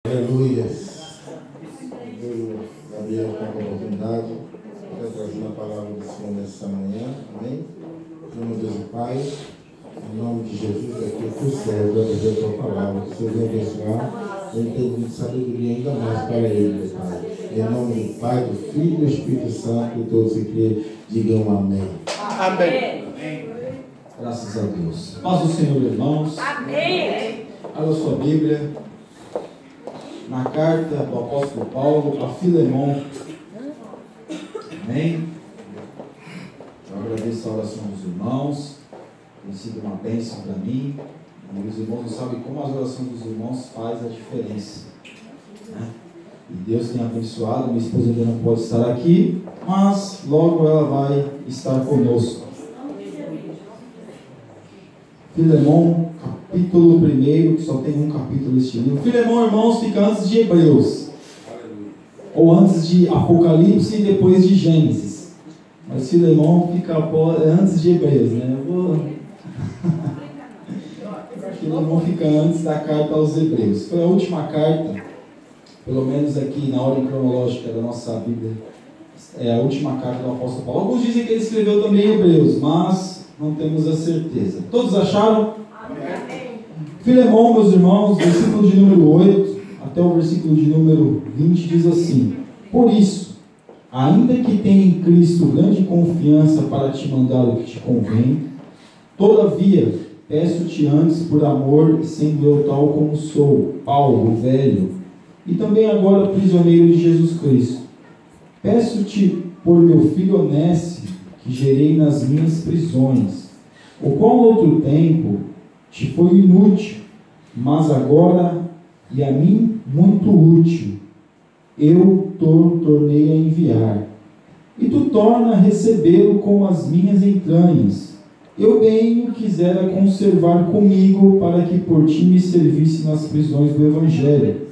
Aleluia. Gabriel, com a oportunidade, eu trazer a palavra do Senhor nessa manhã. Amém? Em nome de Deus e Pai, em nome de Jesus, aqui eu fui servo a dizer a tua palavra, que o Senhor venha abençoar, eu tenho de sabedoria ainda mais para ele, meu Pai. Em nome do Pai, do Filho e do Espírito Santo, e todos que crêem, digam amém. Amém. Graças a Deus. Paz do Senhor, irmãos. Amém. Abra sua Bíblia na carta do apóstolo Paulo a Filemon. Amém. Eu agradeço a oração dos irmãos. Tem sido uma bênção para mim. E os irmãos não sabem como as orações dos irmãos faz a diferença, né? E Deus tem abençoado. Minha esposa ainda não pode estar aqui, mas logo ela vai estar conosco. Filemon, capítulo 1, que só tem um capítulo deste livro. Filemon, irmãos, fica antes de Hebreus. Ou antes de Apocalipse e depois de Gênesis. Mas Filemon fica antes de Hebreus, né? Filemon fica antes da carta aos Hebreus. Foi a última carta, pelo menos aqui na ordem cronológica da nossa Bíblia, é a última carta do apóstolo Paulo. Alguns dizem que ele escreveu também Hebreus, mas não temos a certeza. Todos acharam? Amém. Filemon, meus irmãos, versículo de número 8 até o versículo de número 20 diz assim: Por isso, ainda que tenha em Cristo grande confiança para te mandar o que te convém, todavia, peço-te antes por amor, sendo eu tal como sou, Paulo, velho, e também agora prisioneiro de Jesus Cristo. Peço-te por meu filho Onésimo, que gerei nas minhas prisões, o qual no outro tempo te foi inútil, mas agora e a mim muito útil. Eu tornei a enviar, e tu torna a recebê-lo com as minhas entranhas. Eu bem o quisera conservar comigo, para que por ti me servisse nas prisões do Evangelho.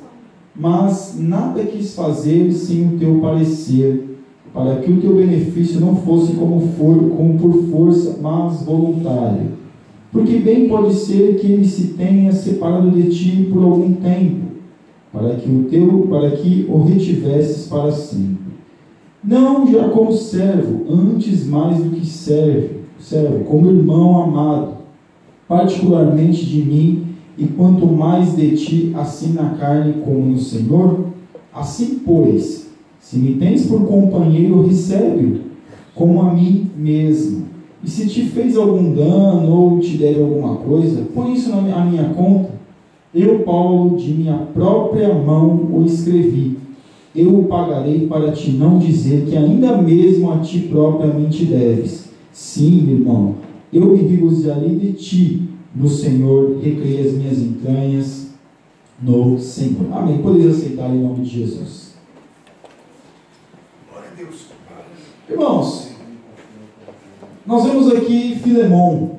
Mas nada quis fazer sem o teu parecer, para que o teu benefício não fosse como por força, mas voluntário. Porque bem pode ser que ele se tenha separado de ti por algum tempo, para que o retivesses para sempre. Não já como servo, antes mais do que servo, como irmão amado, particularmente de mim, e quanto mais de ti, assim na carne como no Senhor. Assim, pois, se me tens por companheiro, recebe-o, como a mim mesmo. E se te fez algum dano, ou te der alguma coisa, põe isso à minha conta. Eu, Paulo, de minha própria mão o escrevi. Eu o pagarei, para te não dizer que ainda mesmo a ti propriamente deves. Sim, irmão, eu me regozijarei de ti no Senhor, recriei as minhas entranhas no Senhor. Amém. Podeis aceitar em nome de Jesus. Glória a Deus. Irmãos, nós vemos aqui Filemon.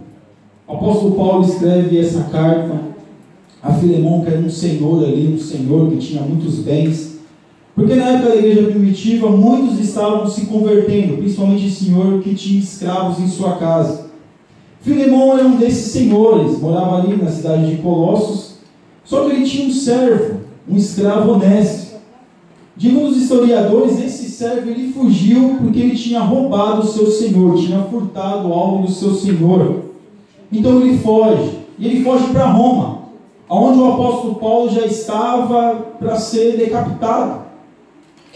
O apóstolo Paulo escreve essa carta a Filemon, que era um senhor ali, um senhor que tinha muitos bens. Porque na época da igreja primitiva, muitos estavam se convertendo, principalmente senhor que tinha escravos em sua casa. Filemon era um desses senhores, morava ali na cidade de Colossos, só que ele tinha um servo, um escravo honesto. Segundo os historiadores, esse servo ele fugiu porque ele tinha roubado o seu senhor, tinha furtado algo do seu senhor. Então ele foge, e ele foge para Roma, onde o apóstolo Paulo já estava para ser decapitado.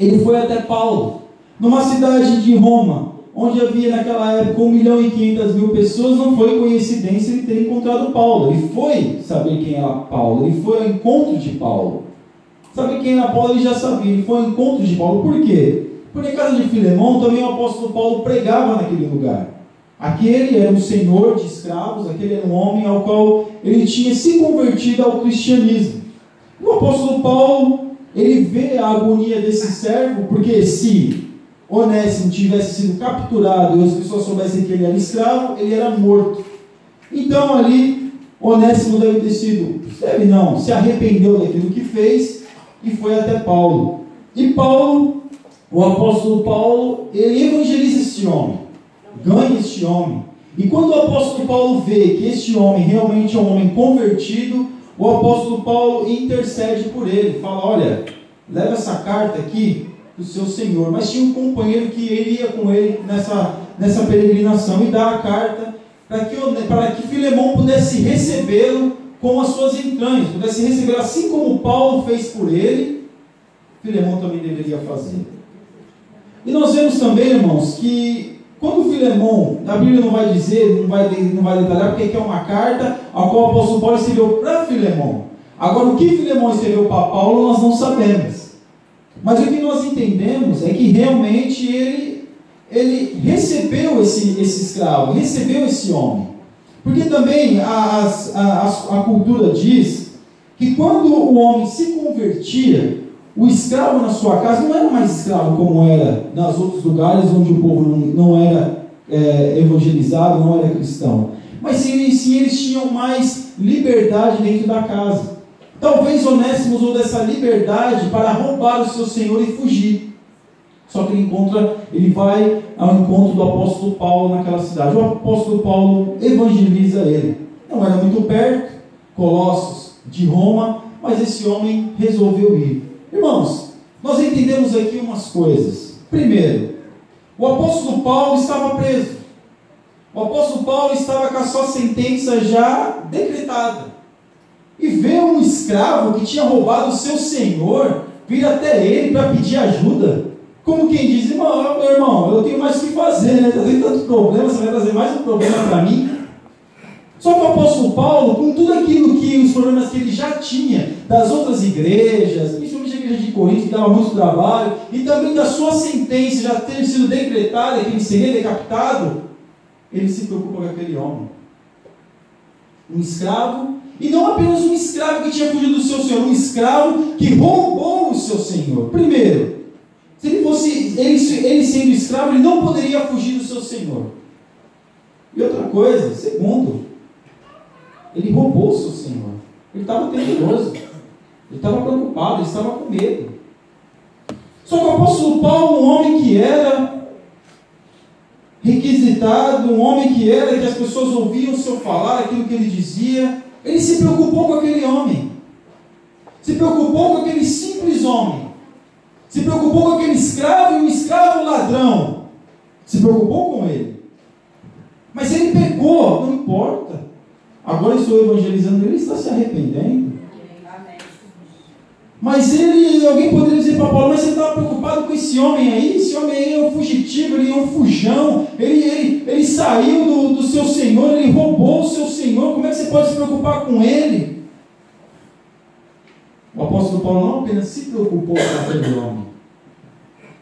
Ele foi até Paulo, numa cidade de Roma, onde havia naquela época 1.500.000 pessoas. Não foi coincidência ele ter encontrado Paulo. Ele foi saber quem era Paulo, ele foi ao encontro de Paulo. Saber quem era Paulo ele já sabia, ele foi ao encontro de Paulo. Por quê? Porque em casa de Filemon também o apóstolo Paulo pregava naquele lugar. Aquele era um senhor de escravos, aquele era um homem ao qual ele tinha se convertido ao cristianismo. O apóstolo Paulo, ele vê a agonia desse servo, porque se Onésimo tivesse sido capturado e as pessoas soubessem que ele era escravo, ele era morto. Então ali, Onésimo se arrependeu daquilo que fez e foi até Paulo. E Paulo, o apóstolo Paulo, ele evangeliza este homem, ganha este homem. E quando o apóstolo Paulo vê que este homem realmente é um homem convertido, o apóstolo Paulo intercede por ele, fala, olha, leva essa carta aqui do seu senhor. Mas tinha um companheiro que ele ia com ele nessa peregrinação e dá a carta para que Filemão pudesse recebê-lo com as suas entranhas, pudesse recebê-lo assim como Paulo fez por ele, Filemão também deveria fazer. E nós vemos também, irmãos, que quando Filemão, a Bíblia não vai dizer, não vai detalhar, porque aqui é uma carta a qual o apóstolo Paulo escreveu para Filemão. Agora, o que Filemão escreveu para Paulo, nós não sabemos. Mas o que nós entendemos é que realmente ele recebeu esse escravo, recebeu esse homem. Porque também a cultura diz que quando o homem se convertia, o escravo na sua casa não era mais escravo como era nos outros lugares onde o povo não era evangelizado, não era cristão. Mas sim, eles tinham mais liberdade dentro da casa. Talvez Onésimo usou dessa liberdade para roubar o seu senhor e fugir. Só que ele vai ao encontro do apóstolo Paulo naquela cidade. O apóstolo Paulo evangeliza ele. Não era muito perto, Colossos de Roma, mas esse homem resolveu ir. Irmãos, nós entendemos aqui umas coisas. Primeiro, o apóstolo Paulo estava preso. O apóstolo Paulo estava com a sua sentença já decretada. E vê um escravo que tinha roubado o seu senhor vir até ele para pedir ajuda. Como quem diz, irmão, meu irmão, eu tenho mais o que fazer, né? Eu tenho tantos problemas, você vai trazer mais um problema para mim. Só que o apóstolo Paulo, com tudo aquilo os problemas que ele já tinha das outras igrejas, principalmente a igreja de Corinto, que dava muito trabalho, e também da sua sentença já ter sido decretada, que ele seria decapitado, ele se preocupa com aquele homem. Um escravo, e não apenas um escravo que tinha fugido do seu senhor, um escravo que roubou o seu senhor. Primeiro, se ele fosse, ele sendo escravo, ele não poderia fugir do seu senhor. E outra coisa, segundo, ele roubou o seu senhor. Ele estava temeroso, ele estava preocupado, ele estava com medo. Só que o apóstolo Paulo, um homem que era requisitado, um homem que as pessoas ouviam o seu falar, aquilo que ele dizia, ele se preocupou com aquele homem, se preocupou com aquele simples homem, se preocupou com aquele escravo e um escravo ladrão, se preocupou com ele. Mas ele pecou, não importa. Agora eu estou evangelizando ele, está se arrependendo. Mas alguém poderia dizer para Paulo, mas você estava preocupado com esse homem aí? Esse homem aí é um fugitivo, ele é um fujão, ele saiu do seu senhor, ele roubou o seu senhor, como é que você pode se preocupar com ele? O apóstolo Paulo não apenas se preocupou com aquele homem,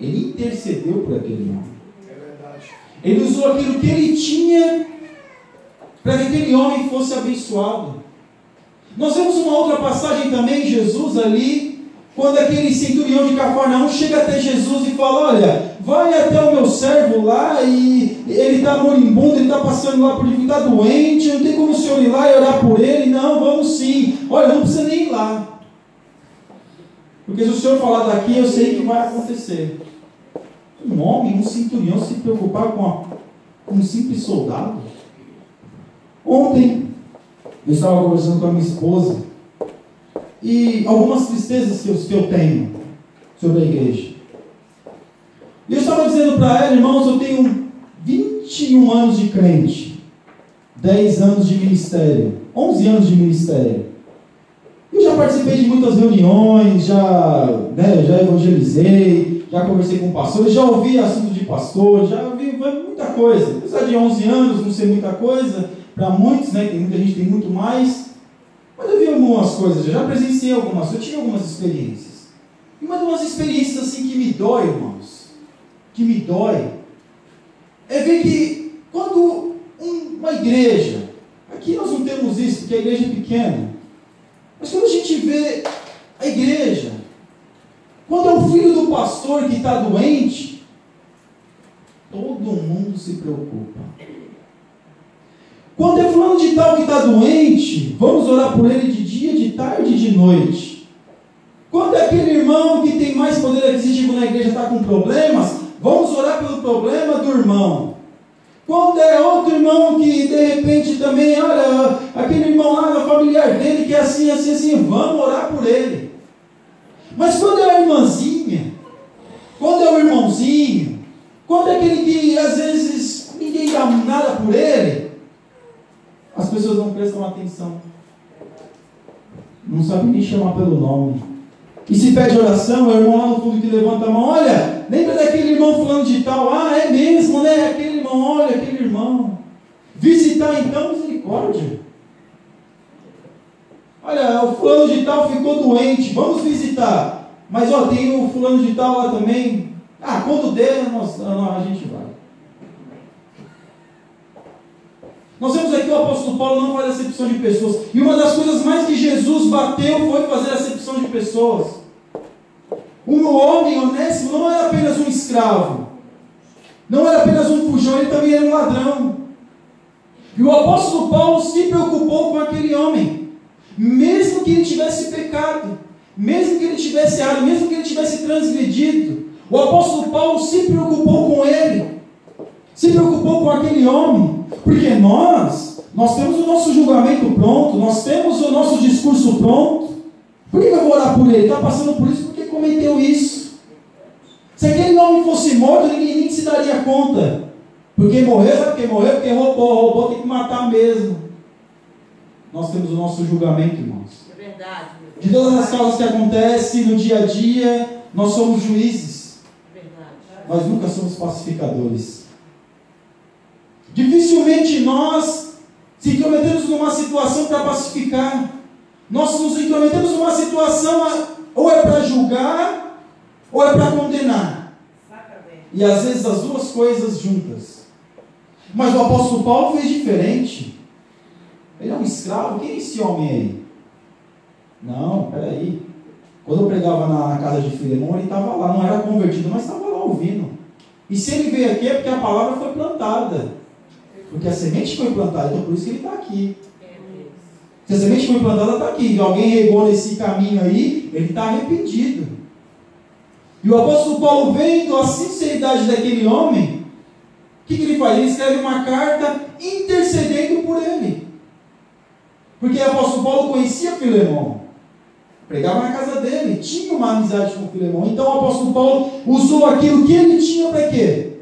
ele intercedeu por aquele homem. É verdade. Ele usou aquilo que ele tinha para que aquele homem fosse abençoado. Nós vemos uma outra passagem também, Jesus ali, quando aquele centurião de Cafarnaum chega até Jesus e fala, olha, vai até o meu servo lá, e ele está moribundo, ele está passando lá por dificuldade, está doente, não tem como o senhor ir lá e orar por ele? Não, vamos sim. Olha, não precisa nem ir lá, porque se o senhor falar daqui, eu sei que vai acontecer. Um homem, um centurião, se preocupar com um simples soldado. Ontem eu estava conversando com a minha esposa e algumas tristezas que eu tenho sobre a igreja. E eu estava dizendo para ela, irmãos, eu tenho 21 anos de crente, 10 anos de ministério, 11 anos de ministério. Eu já participei de muitas reuniões, já evangelizei, já conversei com pastores, já ouvi assunto de pastor, já ouvi muita coisa. Apesar de 11 anos não ser muita coisa, para muitos, né, tem muita gente que tem muito mais, mas eu vi algumas coisas, eu já presenciei algumas, eu tive algumas experiências. E uma das experiências assim que me dói, irmãos, que me dói, é ver que quando uma igreja, aqui nós não temos isso, porque a igreja é pequena, mas quando a gente vê a igreja, quando é o filho do pastor que está doente, todo mundo se preocupa. Quando é fulano de tal que está doente, vamos orar por ele de dia, de tarde e de noite. Quando é aquele irmão que tem mais poder aquisitivo na igreja está com problemas, vamos orar pelo problema do irmão. Quando é outro irmão que de repente também, olha, aquele irmão lá, no familiar dele, que é assim, assim, assim, vamos orar por ele. Mas quando é a irmãzinha, quando é o irmãozinho, quando é aquele que às vezes ninguém dá nada por ele, as pessoas não prestam atenção. Não sabem nem chamar pelo nome. E se pede oração, é o irmão lá no fundo que levanta a mão, olha, lembra daquele irmão fulano de tal? Ah, é mesmo, né? Aquele irmão, olha, aquele irmão. Visitar então, misericórdia. Olha, o fulano de tal ficou doente, vamos visitar. Mas ó, tem o fulano de tal lá também. Ah, quando der, a gente vai. Nós vemos aqui o apóstolo Paulo não faz acepção de pessoas. E uma das coisas mais que Jesus bateu foi fazer acepção de pessoas. O homem Onésimo não era apenas um escravo. Não era apenas um fujão, ele também era um ladrão. E o apóstolo Paulo se preocupou com aquele homem. Mesmo que ele tivesse pecado, mesmo que ele tivesse errado, mesmo que ele tivesse transgredido, o apóstolo Paulo se preocupou com ele. Se preocupou com aquele homem. Porque nós temos o nosso julgamento pronto, nós temos o nosso discurso pronto. Por que eu vou orar por ele? Está passando por isso porque cometeu isso. Se aquele homem fosse morto, ninguém nem se daria conta. Porque morreu, sabe quem morreu? Porque roubou, tem que matar mesmo. Nós temos o nosso julgamento, irmãos. É verdade. De todas as causas que acontecem no dia a dia, nós somos juízes. É verdade. Nós nunca somos pacificadores. Dificilmente nós se intrometemos numa situação para pacificar. Nós nos intrometemos numa situação ou é para julgar ou é para condenar. E às vezes as duas coisas juntas. Mas o apóstolo Paulo fez diferente. Ele é um escravo. Quem é esse homem aí? Não, peraí. Quando eu pregava na casa de Filemão, ele estava lá, não era convertido, mas estava lá ouvindo. E se ele veio aqui é porque a palavra foi plantada. Porque a semente foi plantada, então por isso que ele está aqui. Se a semente foi plantada, está aqui. E alguém regou nesse caminho aí, ele está arrependido. E o apóstolo Paulo, vendo a sinceridade daquele homem, o que ele faz? Ele escreve uma carta intercedendo por ele. Porque o apóstolo Paulo conhecia Filemão. Pregava na casa dele, tinha uma amizade com Filemão. Então o apóstolo Paulo usou aquilo que ele tinha para quê?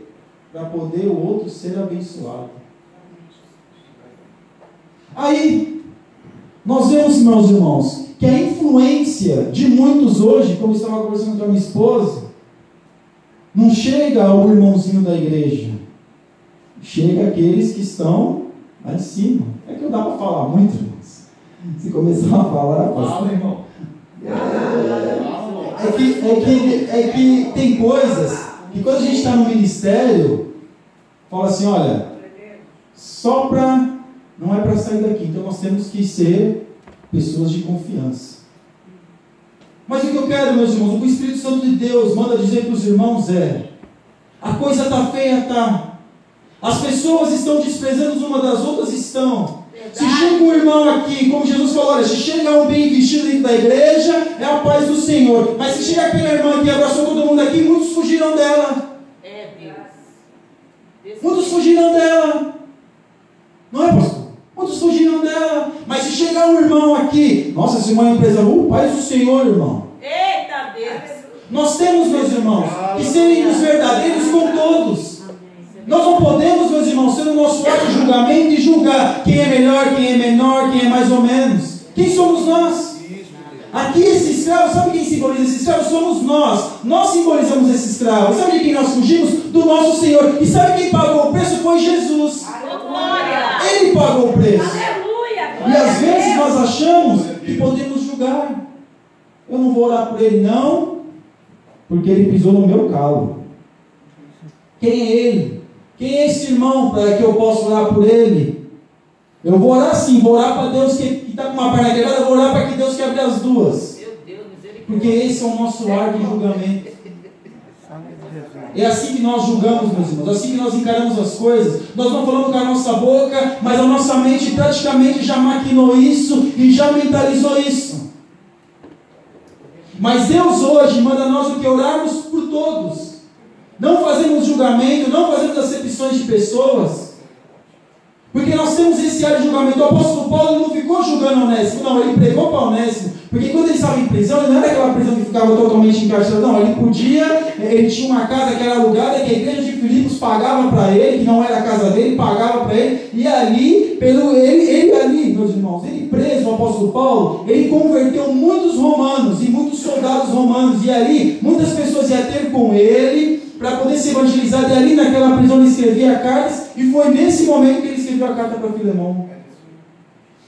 Para poder o outro ser abençoado. Aí, nós vemos, meus irmãos, que a influência de muitos hoje, como eu estava conversando com a minha esposa, não chega ao irmãozinho da igreja, chega àqueles que estão lá em cima. É que não dá para falar muito, irmãos. Se começar a falar, fala, irmão. É que tem coisas que quando a gente está no ministério, fala assim, olha, só para... Não é para sair daqui, então nós temos que ser pessoas de confiança. Mas o que eu quero, meus irmãos, o que o Espírito Santo de Deus manda dizer para os irmãos é: a coisa está feia, tá? As pessoas estão desprezando uma das outras, estão. Se chega um irmão aqui, como Jesus falou, olha, se chega um bem vestido dentro da igreja, é a paz do Senhor. Mas se chega aquela irmã que abraçou todo mundo aqui, muitos fugiram dela. É Deus. Muitos fugiram dela. Não é, pastor? Muitos fugiram dela. Mas se chegar um irmão aqui, nossa, esse irmão é empresa, paz do Senhor, irmão. Eita Deus. Nós temos, meus irmãos, que sermos verdadeiros com todos. Nós não podemos, meus irmãos, ser o nosso próprio julgamento e julgar quem é melhor, quem é menor, quem é mais ou menos. Quem somos nós? Aqui esse escravo, sabe quem simboliza esse escravo? Somos nós. Nós simbolizamos esse escravo. Sabe de quem nós fugimos? Do nosso Senhor. E sabe quem pagou o preço? Foi Jesus. Ele pagou o preço. Aleluia. E às vezes nós achamos que podemos julgar. Eu não vou orar por ele, não, porque ele pisou no meu calo. Quem é ele? Quem é esse irmão para que eu possa orar por ele? Eu vou orar sim, vou orar para Deus que está com uma perna quebrada, eu vou orar para que Deus quebre as duas. Meu Deus, misericórdia. Porque esse é o nosso ar de julgamento. É assim que nós julgamos, meus irmãos, é assim que nós encaramos as coisas. Nós não falamos com a nossa boca, mas a nossa mente praticamente já maquinou isso e já mentalizou isso. Mas Deus hoje manda nós o que? Orarmos por todos. Não fazemos julgamento, não fazemos acepções de pessoas. Porque nós temos esse ar de julgamento. O apóstolo Paulo não ficou julgando Onésimo, não, ele pregou para Onésimo. Porque quando ele estava em prisão, ele não era aquela prisão que ficava totalmente encarcerado, não, ele tinha uma casa que era alugada, que a igreja de Filipos pagava para ele, que não era a casa dele, pagava para ele, e ali, ele ali, meus irmãos, ele preso, o apóstolo Paulo, ele converteu muitos romanos e muitos soldados romanos, e ali, muitas pessoas iam ter com ele, para poder ser evangelizado, e ali naquela prisão ele escrevia cartas, e foi nesse momento que ele escreveu a carta para Filemão.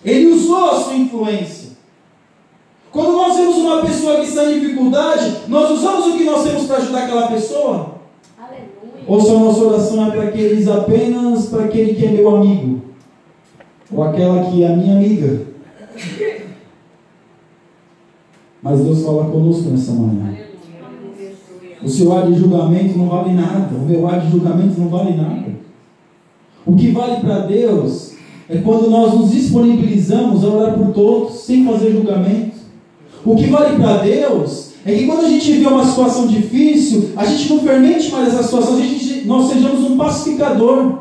Ele usou a sua influência. Quando nós vemos uma pessoa que está em dificuldade, nós usamos o que nós temos para ajudar aquela pessoa? Aleluia. Ou se a nossa oração é para aqueles apenas para aquele que é meu amigo, ou aquela que é a minha amiga. Mas Deus fala conosco nessa manhã. O seu ar de julgamento não vale nada. O meu ar de julgamento não vale nada. O que vale para Deus é quando nós nos disponibilizamos a orar por todos, sem fazer julgamento. O que vale para Deus é que quando a gente vê uma situação difícil, a gente não fermente mais essa situação, nós sejamos um pacificador.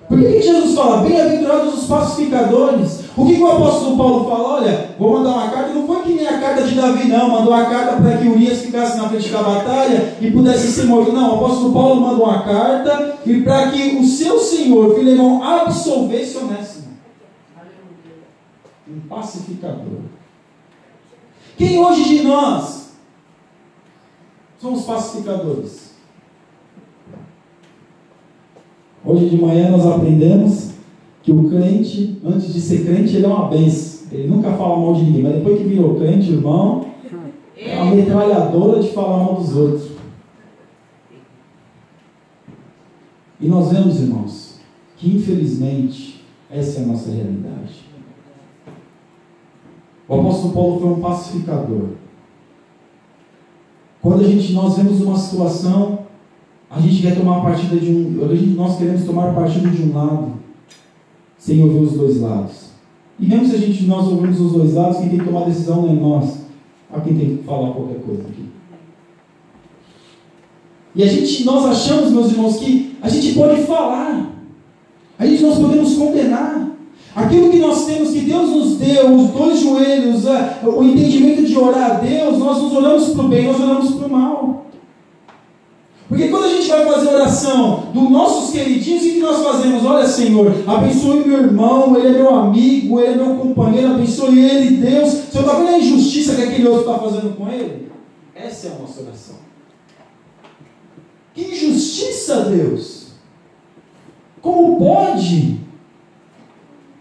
Por que Jesus fala, bem-aventurados os pacificadores? O que o apóstolo Paulo fala? Olha, vou mandar uma carta, não foi que nem a carta de Davi, não, mandou a carta para que Urias ficasse na frente da batalha e pudesse ser morto. Não, o apóstolo Paulo mandou uma carta e para que o seu senhor, Filemão, absolvesse Onésimo. Um pacificador. Quem hoje de nós somos pacificadores? Hoje de manhã nós aprendemos que o crente, antes de ser crente, ele é uma bênção. Ele nunca fala mal de ninguém, mas depois que virou crente, irmão, é uma metralhadora de falar mal dos outros. E nós vemos, irmãos, que infelizmente essa é a nossa realidade. O apóstolo Paulo foi um pacificador. Quando nós vemos uma situação, a gente quer tomar partida nós queremos tomar partido de um lado, sem ouvir os dois lados. E mesmo se nós ouvimos os dois lados, quem tem que tomar a decisão não é nós. Há quem tem que falar qualquer coisa aqui. E nós achamos, meus irmãos, que a gente pode falar. Nós podemos condenar. Aquilo que nós temos, que Deus nos deu, os dois joelhos, o entendimento de orar a Deus, nós nos oramos para o bem, nós oramos para o mal. Porque quando a gente vai fazer oração dos nossos queridinhos, o que nós fazemos? Olha, Senhor, abençoe meu irmão, ele é meu amigo, ele é meu companheiro, abençoe ele, Deus. Você está vendo a injustiça que aquele outro está fazendo com ele? Essa é a nossa oração. Que injustiça, Deus! Como pode?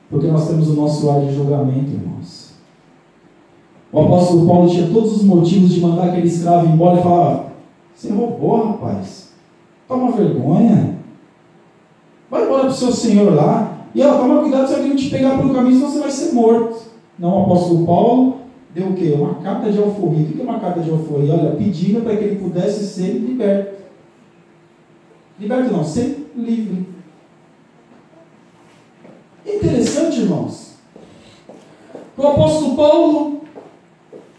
Porque nós temos o nosso ar de julgamento, irmãos. O apóstolo Paulo tinha todos os motivos de mandar aquele escravo embora e falar: você roubou, rapaz. Toma vergonha. Vai embora para o seu senhor lá. E toma cuidado se alguém te pegar pelo caminho, senão você vai ser morto. Não, o apóstolo Paulo deu o quê? Uma carta de alforria. O que é uma carta de alforria? Olha, pedindo para que ele pudesse ser liberto. Liberto não, ser livre. Interessante, irmãos. O apóstolo Paulo,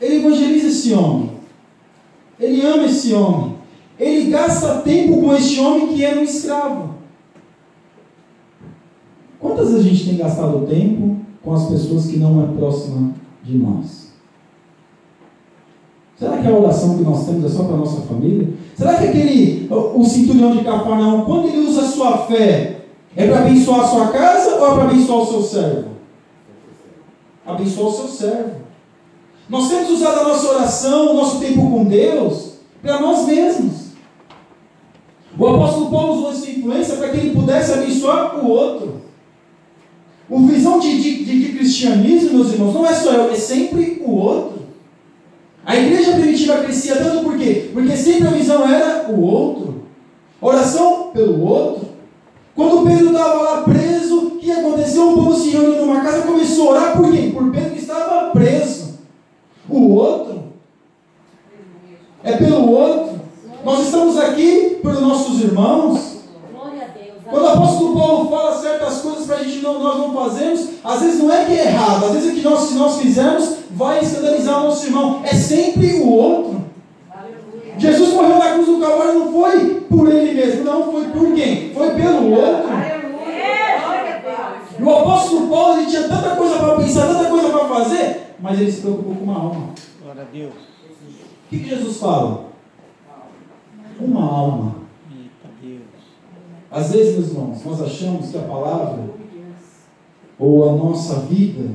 ele evangeliza esse homem. Ele ama esse homem. Ele gasta tempo com este homem que era um escravo. Quantas vezes a gente tem gastado tempo com as pessoas que não é próxima de nós? Será que a oração que nós temos é só para a nossa família? Será que o centurião de Cafarnaum, quando ele usa a sua fé, é para abençoar a sua casa ou é para abençoar o seu servo? Abençoar o seu servo. Nós temos usado a nossa oração, o nosso tempo com Deus, para nós mesmos. O apóstolo Paulo usou essa influência para que ele pudesse abençoar o outro. A visão de cristianismo, meus irmãos, não é só eu, é sempre o outro. A igreja primitiva crescia tanto por quê? Porque sempre a visão era o outro. Oração pelo outro. Quando Pedro estava lá preso, o que aconteceu? O povo se reuniu numa casa e começou a orar por quê? Por Pedro que estava preso. O outro. É pelo outro. Nós estamos aqui pelos nossos irmãos. Quando o apóstolo Paulo fala certas coisas para a gente nós não fazemos, às vezes não é que é errado, às vezes é que se nós fizermos, vai escandalizar o nosso irmão. É sempre o outro. Jesus morreu na cruz do Calvário, não foi por ele mesmo, não, foi por quem? Foi pelo outro. E mas ele se preocupou com uma alma. Glória a Deus. O que Jesus fala? Uma alma. Eita Deus. Às vezes, meus irmãos, nós achamos que a palavra ou a nossa vida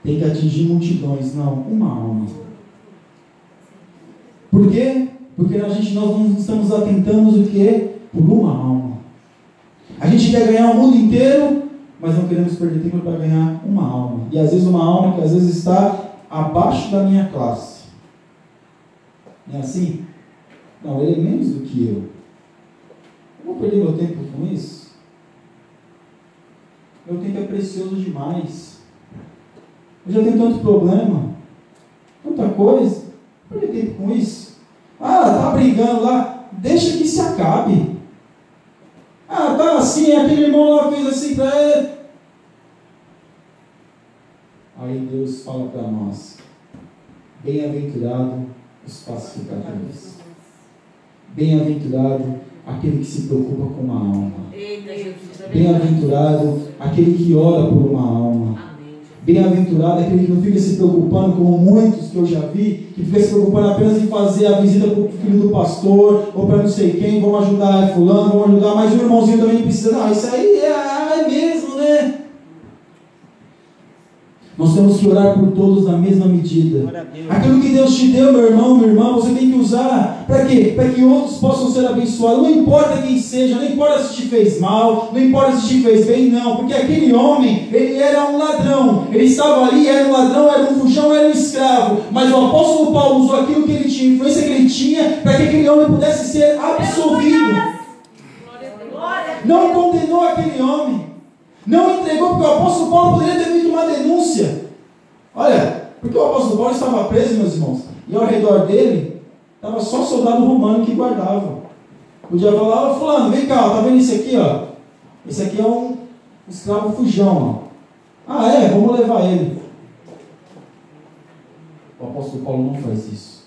tem que atingir multidões. Não, uma alma. Por quê? Porque nós não estamos atentando o quê? Por uma alma. A gente quer ganhar o mundo inteiro, mas não queremos perder tempo para ganhar uma alma. E às vezes uma alma que às vezes está abaixo da minha classe. Não é assim? Não, ele é menos do que eu. Eu vou perder meu tempo com isso? Meu tempo é precioso demais. Eu já tenho tanto problema, tanta coisa. Vou perder tempo com isso? Ah, tá brigando lá. Deixa que se acabe. Ah, tá assim, aquele irmão lá fez assim para ele. Aí Deus fala para nós: bem-aventurado os pacificadores. Bem-aventurado aquele que se preocupa com uma alma. Bem-aventurado aquele que ora por uma alma. Bem-aventurado aquele que não fica se preocupando, como muitos que eu já vi, que fica se preocupando apenas em fazer a visita para o filho do pastor, ou para não sei quem, vamos ajudar fulano, vamos ajudar, mas o irmãozinho também precisa. Não, isso aí é mesmo, né? Nós temos que orar por todos na mesma medida. Aquilo que Deus te deu, meu irmão, minha irmã, você tem que usar. Para quê? Para que outros possam ser abençoados. Não importa quem seja, não importa se te fez mal, não importa se te fez bem, não. Porque aquele homem, ele era um ladrão. Ele estava ali, era um ladrão, era um fujão, era um escravo. Mas o apóstolo Paulo usou aquilo que ele tinha, a influência que ele tinha, para que aquele homem pudesse ser absolvido. Não condenou aquele homem. Não entregou, porque o apóstolo Paulo poderia ter feito uma denúncia. Olha, porque o apóstolo Paulo estava preso, meus irmãos, e ao redor dele estava só soldado romano que guardava. Podia falar: ó, fulano, vem cá, tá vendo isso aqui, ó? Esse aqui é um escravo fujão, ó. Ah, é? Vamos levar ele. O apóstolo Paulo não faz isso.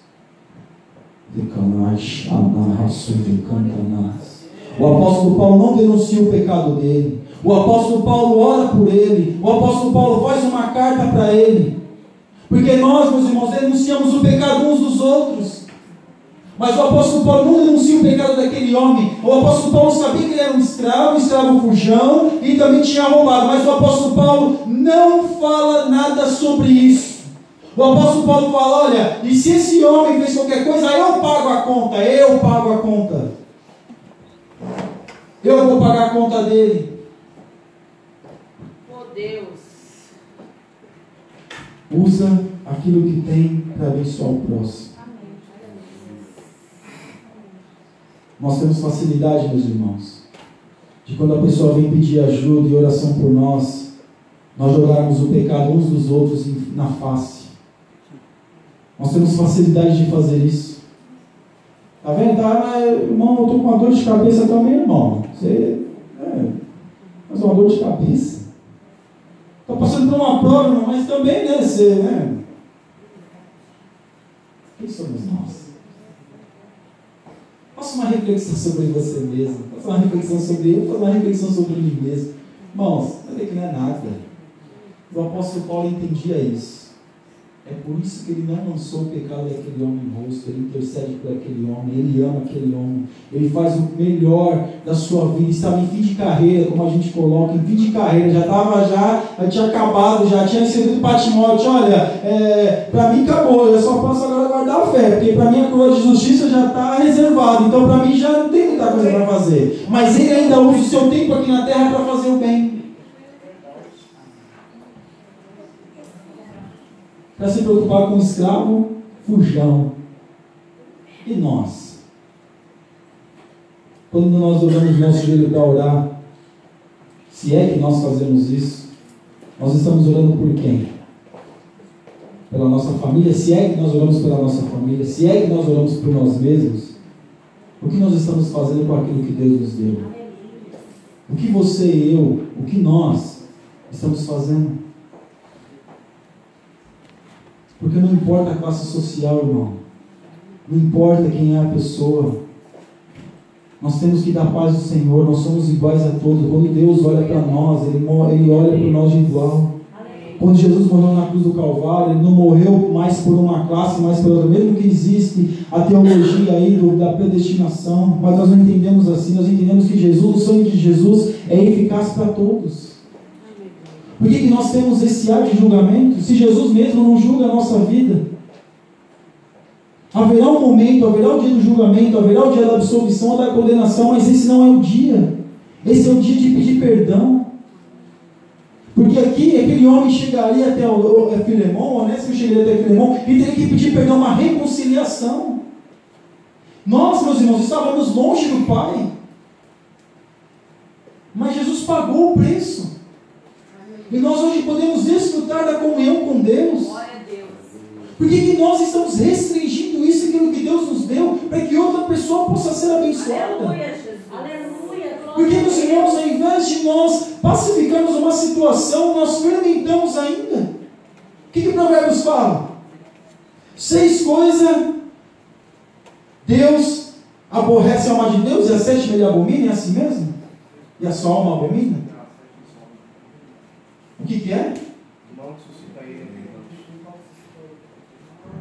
O apóstolo Paulo não denuncia o pecado dele. O apóstolo Paulo ora por ele. O apóstolo Paulo faz uma carta para ele. Porque nós, meus irmãos, denunciamos o pecado uns dos outros. Mas o apóstolo Paulo não denuncia o pecado daquele homem. O apóstolo Paulo sabia que ele era um escravo fujão, e também tinha roubado. Mas o apóstolo Paulo não fala nada sobre isso. O apóstolo Paulo fala: olha, e se esse homem fez qualquer coisa, eu pago a conta. Eu pago a conta. Eu vou pagar a conta dele. Deus. Usa aquilo que tem para abençoar o próximo. Nós temos facilidade, meus irmãos, de quando a pessoa vem pedir ajuda e oração por nós jogarmos o pecado uns dos outros na face. Nós temos facilidade de fazer isso. Tá vendo? Tá, irmão, eu estou com uma dor de cabeça também, irmão. Você faz uma dor de cabeça. Está passando por uma prova, irmão, mas também, né? Você, né? Quem somos nós? Faça uma reflexão sobre você mesmo. Faça uma reflexão sobre eu, faça uma reflexão sobre mim mesmo. Irmãos, vai ver que não é nada. O apóstolo Paulo entendia isso. É por isso que ele não lançou o pecado daquele homem em rosto. Ele intercede por aquele homem, ele ama aquele homem, ele faz o melhor da sua vida. Estava em fim de carreira, como a gente coloca, em fim de carreira, já tinha acabado, já tinha recebido para Timóteo: olha, para mim acabou, eu só posso agora guardar a fé, porque para mim a coroa de justiça já está reservada, então para mim já não tem muita coisa para fazer. Mas ele ainda usa o seu tempo aqui na terra para fazer o bem. Para se preocupar com o escravo fujão. E nós? Quando nós dobramos nosso joelho para orar, se é que nós fazemos isso, nós estamos orando por quem? Pela nossa família? Se é que nós oramos pela nossa família? Se é que nós oramos por nós mesmos? O que nós estamos fazendo com aquilo que Deus nos deu? O que você e eu, o que nós estamos fazendo? Porque não importa a classe social, irmão. Não importa quem é a pessoa. Nós temos que dar paz do Senhor. Nós somos iguais a todos. Quando Deus olha para nós, Ele olha para nós de igual. Quando Jesus morreu na cruz do Calvário, Ele não morreu mais por uma classe, mais por outra. Mesmo que existe a teologia aí da predestinação, mas nós não entendemos assim. Nós entendemos que Jesus, o sangue de Jesus é eficaz para todos. Por que nós temos esse ar de julgamento? Se Jesus mesmo não julga a nossa vida. Haverá um momento, haverá o dia do julgamento, haverá o dia da absolvição ou da condenação, mas esse não é o dia. Esse é o dia de pedir perdão. Porque aqui, aquele homem chegaria até Filemão, Onésimo chegaria até Filemão, e teria que pedir perdão, uma reconciliação. Nós, meus irmãos, estávamos longe do Pai. Mas Jesus pagou o preço. E nós hoje podemos desfrutar da comunhão com Deus. Glória a Deus. Por que nós estamos restringindo isso, aquilo que Deus nos deu, para que outra pessoa possa ser abençoada? Aleluia, Jesus. Aleluia. Porque, meus irmãos, ao invés de nós pacificarmos uma situação, nós fermentamos ainda. O que Provérbios fala? 6 coisas Deus aborrece a alma de Deus, e a 7ª ele abomina, é assim mesmo? E a sua alma abomina? O que é?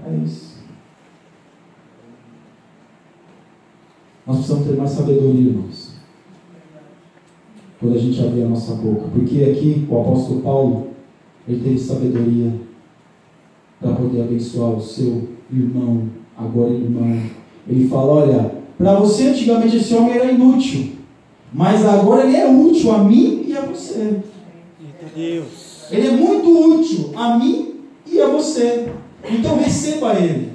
É isso. Nós precisamos ter mais sabedoria, irmãos, quando a gente abrir a nossa boca. Porque aqui o apóstolo Paulo, ele teve sabedoria para poder abençoar o seu irmão, agora irmão. Ele fala: olha, para você antigamente esse homem era inútil, mas agora ele é útil a mim e a você. Deus. Ele é muito útil a mim e a você. Então receba ele.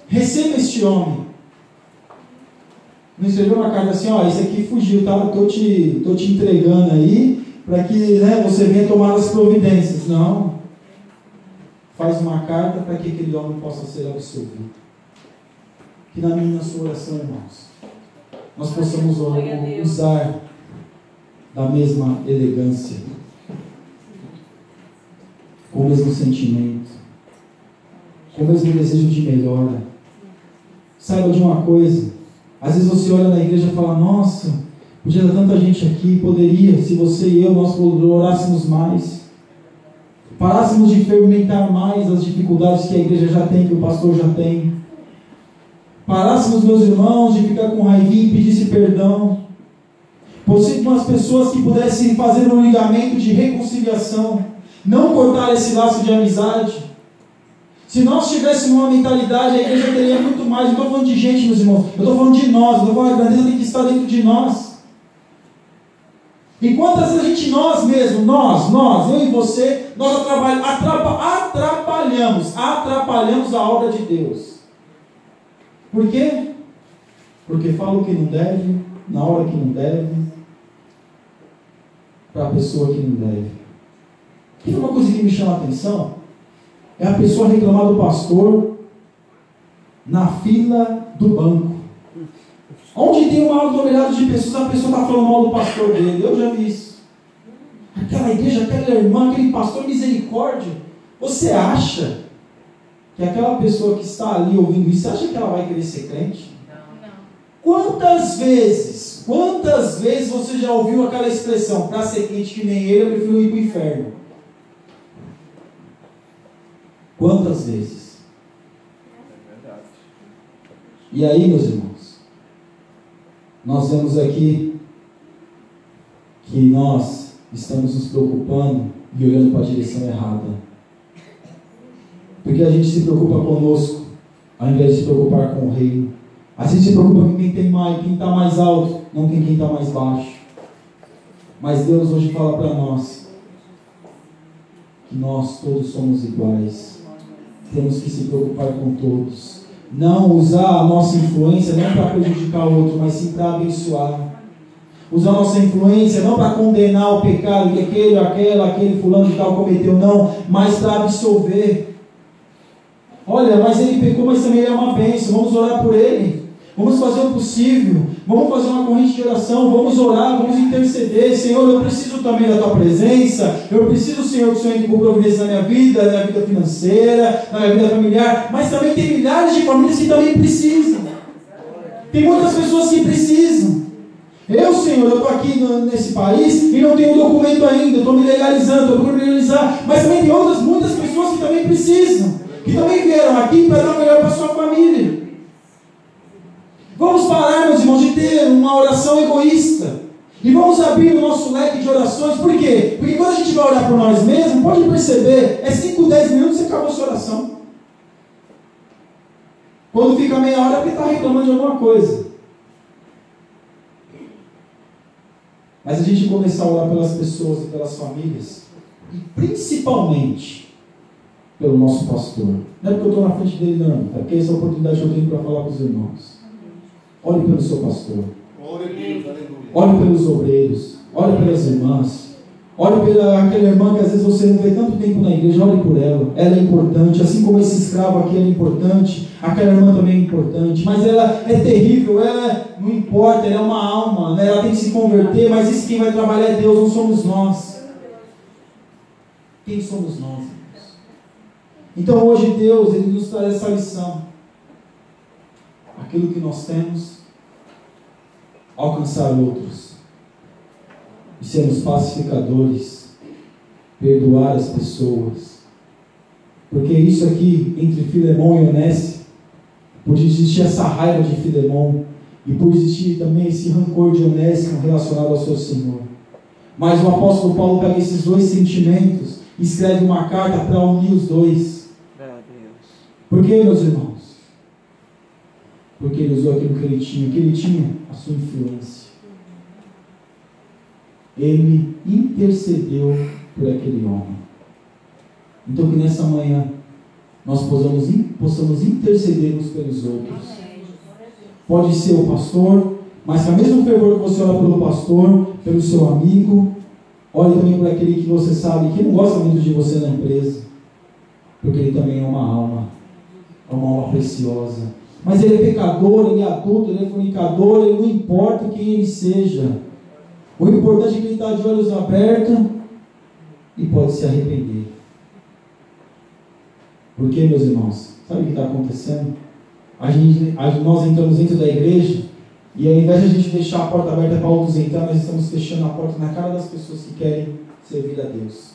Receba este homem. Não escreveu uma carta assim: ó, esse aqui fugiu, tá? Tô te entregando aí, para que, né, você venha tomar as providências. Não. Faz uma carta para que aquele homem possa ser absolvido. Que na minha e na sua oração, irmãos, nós possamos usar da mesma elegância, com o mesmo sentimento, com o mesmo desejo de melhora. Saiba de uma coisa: às vezes você olha na igreja e fala: nossa, podia ter tanta gente aqui. Poderia, se você e eu, nós orássemos mais, parássemos de fermentar mais as dificuldades que a igreja já tem, que o pastor já tem, parássemos, meus irmãos, de ficar com raivinha e pedisse perdão, fossem umas pessoas que pudessem fazer um ligamento de reconciliação, não cortar esse laço de amizade. Se nós tivéssemos uma mentalidade, a igreja teria muito mais. Eu não estou falando de gente, meus irmãos, eu estou falando de nós. Eu estou falando da grandeza tem que estar dentro de nós. E quantas vezes a gente, nós mesmos, nós, eu e você, nós atrapalhamos a obra de Deus. Por quê? Porque fala o que não deve, na hora que não deve, para a pessoa que não deve. E uma coisa que me chama a atenção é a pessoa reclamar do pastor na fila do banco. Onde tem um aglomerado de pessoas, a pessoa está falando mal do pastor dele. Eu já vi isso. Aquela igreja, aquela irmã, aquele pastor, misericórdia. Você acha que aquela pessoa que está ali ouvindo isso, você acha que ela vai querer ser crente? Não. Quantas vezes você já ouviu aquela expressão: para ser crente que nem ele, eu prefiro ir para o inferno? Quantas vezes? É verdade. E aí, meus irmãos, nós vemos aqui que nós estamos nos preocupando e olhando para a direção errada. Porque a gente se preocupa conosco, ao invés de se preocupar com o reino. A gente se preocupa com quem tem mais, quem está mais alto, não com quem está mais baixo. Mas Deus hoje fala para nós que nós todos somos iguais. Temos que se preocupar com todos. Não usar a nossa influência não para prejudicar o outro, mas sim para abençoar. Usar a nossa influência não para condenar o pecado que aquele fulano de tal cometeu, não, mas para absolver. Olha, mas ele pecou, mas também ele é uma bênção. Vamos orar por ele. Vamos fazer o possível. Vamos fazer uma corrente de oração. Vamos orar, vamos interceder. Senhor, eu preciso também da tua presença. Eu preciso, Senhor, que o Senhor entre com providência na minha vida financeira, na minha vida familiar. Mas também tem milhares de famílias que também precisam. Tem muitas pessoas que precisam. Senhor, eu estou aqui nesse país e não tenho documento ainda, estou me legalizando, estou me legalizar, mas também tem muitas pessoas que também precisam, que também vieram aqui para dar o melhor para a sua família. Vamos parar, meus irmãos, de ter uma oração egoísta e vamos abrir o nosso leque de orações. Por quê? Porque quando a gente vai orar por nós mesmos, pode perceber, é 5, 10 minutos e acabou a sua oração. Quando fica meia hora é porque está reclamando de alguma coisa. Mas a gente começar a orar pelas pessoas e pelas famílias, e principalmente pelo nosso pastor. Não é porque eu estou na frente dele, não. É porque essa é a oportunidade que eu tenho para falar com os irmãos. Ore pelo seu pastor. Ore pelos obreiros. Ore pelas irmãs. Ore pela aquela irmã que às vezes você não vê tanto tempo na igreja. Ore por ela. Ela é importante. Assim como esse escravo aqui era importante, aquela irmã também é importante. Mas ela é terrível. Ela não importa. Ela é uma alma, né? Ela tem que se converter. Mas isso quem vai trabalhar é Deus, não somos nós. Quem somos nós, irmãos? Então hoje Deus, Ele nos traz essa lição. Aquilo que nós temos, alcançar outros. E sermos pacificadores, perdoar as pessoas. Porque isso aqui, entre Filemão e Onésimo, por existir essa raiva de Filemão, e por existir também esse rancor de Onésimo relacionado ao seu Senhor. Mas o apóstolo Paulo pega esses dois sentimentos e escreve uma carta para unir os dois. Por que, meus irmãos? Porque ele usou aquilo que ele tinha, a sua influência. Ele intercedeu por aquele homem. Então que nessa manhã nós possamos interceder uns pelos outros. Pode ser o pastor, mas com o mesmo fervor que você ora pelo pastor, pelo seu amigo, ore também por aquele que você sabe que não gosta muito de você na empresa, porque ele também é uma alma preciosa. Mas ele é pecador, ele é adulto, ele é fornicador, ele não importa quem ele seja. O importante é que ele está de olhos abertos e pode se arrepender. Por quê, meus irmãos? Sabe o que está acontecendo? Nós entramos dentro da igreja e ao invés de a gente deixar a porta aberta para outros entrar, nós estamos fechando a porta na cara das pessoas que querem servir a Deus.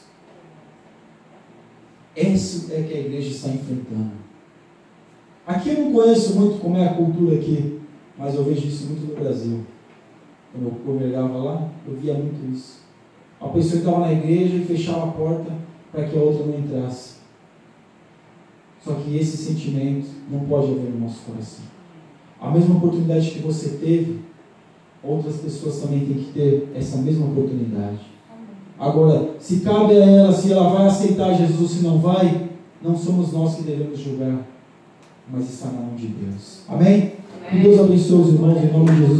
Isso é que a igreja está enfrentando. Aqui eu não conheço muito como é a cultura aqui, mas eu vejo isso muito no Brasil. Quando eu congregava lá, eu via muito isso. A pessoa estava na igreja e fechava a porta para que a outra não entrasse. Só que esse sentimento não pode haver no nosso coração. A mesma oportunidade que você teve, outras pessoas também têm que ter essa mesma oportunidade. Agora, se cabe a ela, se ela vai aceitar Jesus, se não vai, não somos nós que devemos julgar, mas está na mão de Deus. Amém? Que Deus abençoe os irmãos em nome de Jesus.